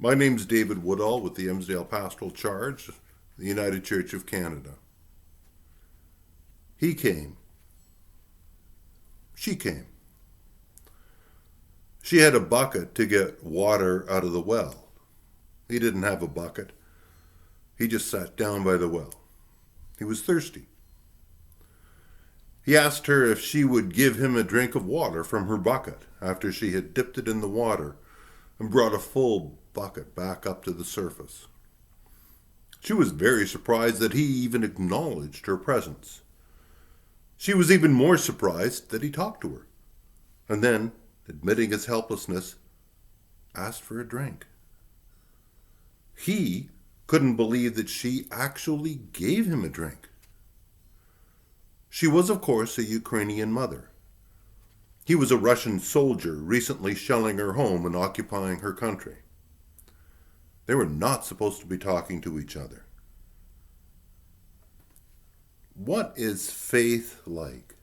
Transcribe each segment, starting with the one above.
My name's David Woodall with the Emsdale Pastoral Charge, the United Church of Canada. He came. She came. She had a bucket to get water out of the well. He didn't have a bucket. He just sat down by the well. He was thirsty. He asked her if she would give him a drink of water from her bucket after she had dipped it in the water and brought a full bucket back up to the surface. She was very surprised that he even acknowledged her presence. She was even more surprised that he talked to her, and then, admitting his helplessness, asked for a drink. He couldn't believe that she actually gave him a drink. She was, of course, a Ukrainian mother. He was a Russian soldier recently shelling her home and occupying her country. They were not supposed to be talking to each other. What is faith like?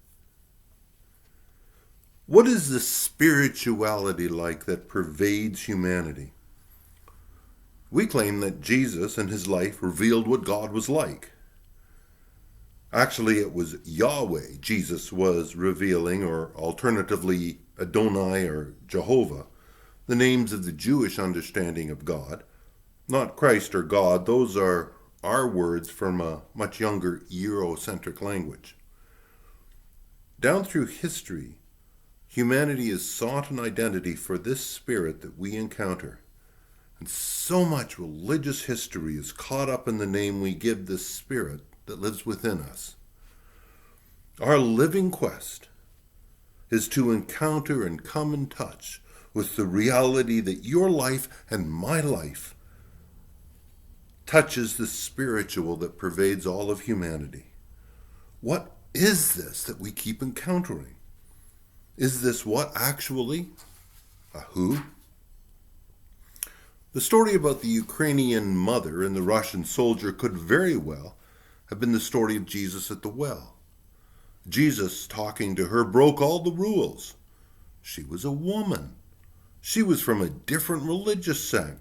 What is the spirituality like that pervades humanity? We claim that Jesus and his life revealed what God was like. Actually, it was Yahweh Jesus was revealing, or alternatively Adonai or Jehovah, the names of the Jewish understanding of God. Not Christ or God, those are our words from a much younger Eurocentric language. Down through history, humanity has sought an identity for this spirit that we encounter. And so much religious history is caught up in the name we give this spirit that lives within us. Our living quest is to encounter and come in touch with the reality that your life and my life touches the spiritual that pervades all of humanity. What is this that we keep encountering? Is this what actually? A who? The story about the Ukrainian mother and the Russian soldier could very well have been the story of Jesus at the well. Jesus, talking to her, broke all the rules. She was a woman. She was from a different religious sect.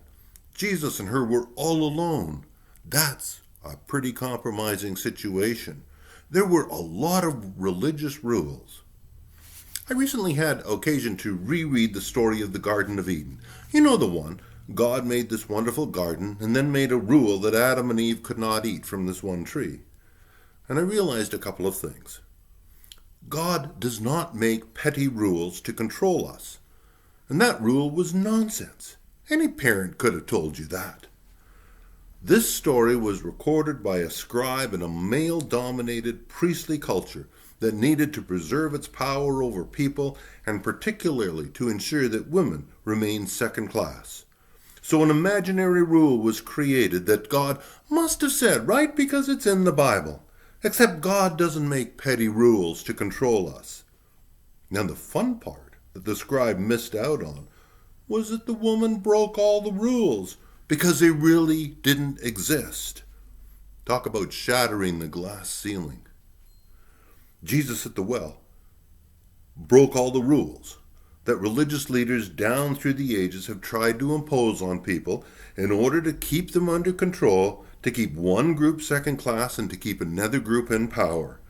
Jesus and her were all alone. That's a pretty compromising situation. There were a lot of religious rules. I recently had occasion to reread the story of the Garden of Eden. You know the one. God made this wonderful garden and then made a rule that Adam and Eve could not eat from this one tree. And I realized a couple of things. God does not make petty rules to control us. And that rule was nonsense. Any parent could have told you that. This story was recorded by a scribe in a male-dominated priestly culture that needed to preserve its power over people and particularly to ensure that women remained second class. So an imaginary rule was created that God must have said, right, because it's in the Bible. Except God doesn't make petty rules to control us. Now the fun part that the scribe missed out on was that the woman broke all the rules because they really didn't exist. Talk about shattering the glass ceiling. Jesus at the well broke all the rules that religious leaders down through the ages have tried to impose on people in order to keep them under control, to keep one group second class, and to keep another group in power.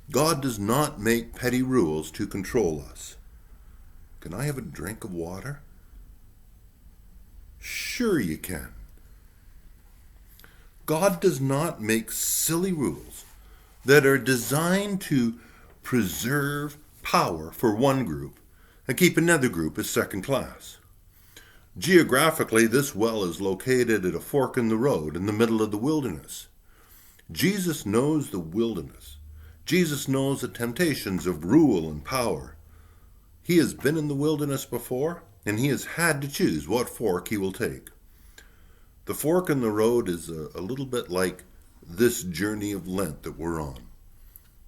God does not make petty rules to control us. Can I have a drink of water? Sure you can. God does not make silly rules that are designed to preserve power for one group and keep another group as second class. Geographically, this well is located at a fork in the road in the middle of the wilderness. Jesus knows the wilderness. Jesus knows the temptations of rule and power. He has been in the wilderness before, and he has had to choose what fork he will take. The fork in the road is a little bit like this journey of Lent that we're on.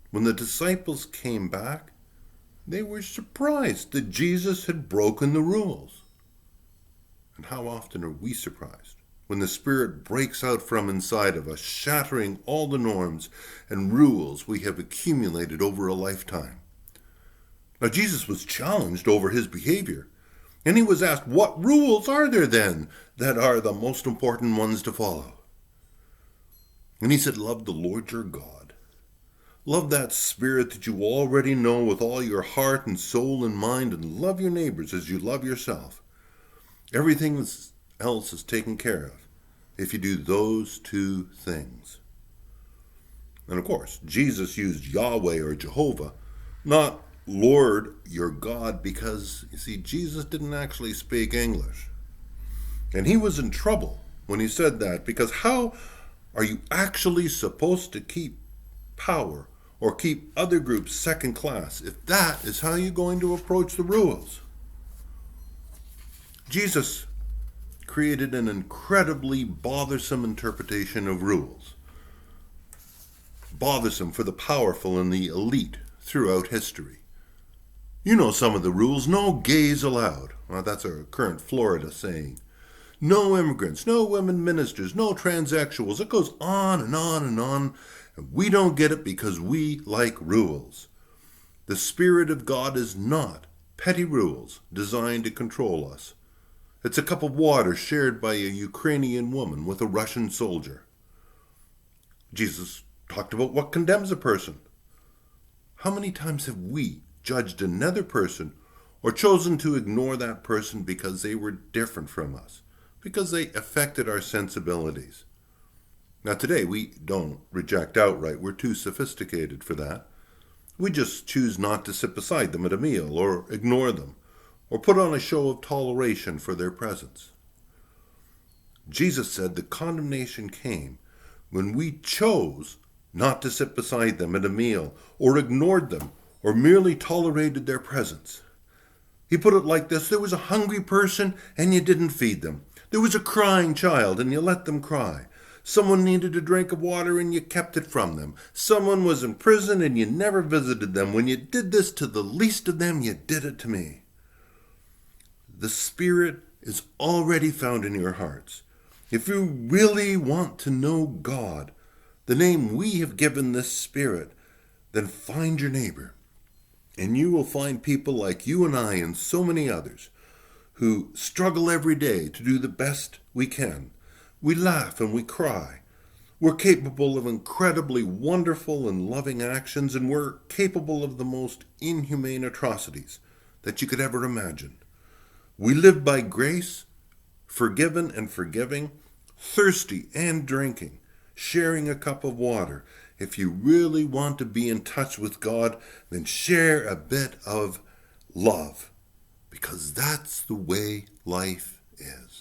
When the disciples came back, they were surprised that Jesus had broken the rules. And how often are we surprised when the Spirit breaks out from inside of us, shattering all the norms and rules we have accumulated over a lifetime? Now, Jesus was challenged over his behavior. And he was asked, what rules are there then that are the most important ones to follow? And he said, love the Lord your God. Love that spirit that you already know with all your heart and soul and mind, and love your neighbors as you love yourself. Everything else is taken care of if you do those two things. And of course, Jesus used Yahweh or Jehovah, not Lord your God, because, you see, Jesus didn't actually speak English. And he was in trouble when he said that, because how are you actually supposed to keep power or keep other groups second class if that is how you're going to approach the rules? Jesus created an incredibly bothersome interpretation of rules. Bothersome for the powerful and the elite throughout history. You know some of the rules. No gays allowed. Well, that's our current Florida saying. No immigrants, no women ministers, no transsexuals. It goes on and on and on. And we don't get it because we like rules. The Spirit of God is not petty rules designed to control us. It's a cup of water shared by a Ukrainian woman with a Russian soldier. Jesus talked about what condemns a person. How many times have we judged another person or chosen to ignore that person because they were different from us, because they affected our sensibilities? Now today we don't reject outright. We're too sophisticated for that. We just choose not to sit beside them at a meal or ignore them or put on a show of toleration for their presence. Jesus said the condemnation came when we chose not to sit beside them at a meal or ignored them or merely tolerated their presence. He put it like this: there was a hungry person and you didn't feed them. There was a crying child and you let them cry. Someone needed a drink of water and you kept it from them. Someone was in prison and you never visited them. When you did this to the least of them, you did it to me. The Spirit is already found in your hearts. If you really want to know God, the name we have given this Spirit, then find your neighbor. And you will find people like you and I and so many others who struggle every day to do the best we can. We laugh and we cry. We're capable of incredibly wonderful and loving actions, and we're capable of the most inhumane atrocities that you could ever imagine. We live by grace, forgiven and forgiving, thirsty and drinking, sharing a cup of water. If you really want to be in touch with God, then share a bit of love, because that's the way life is.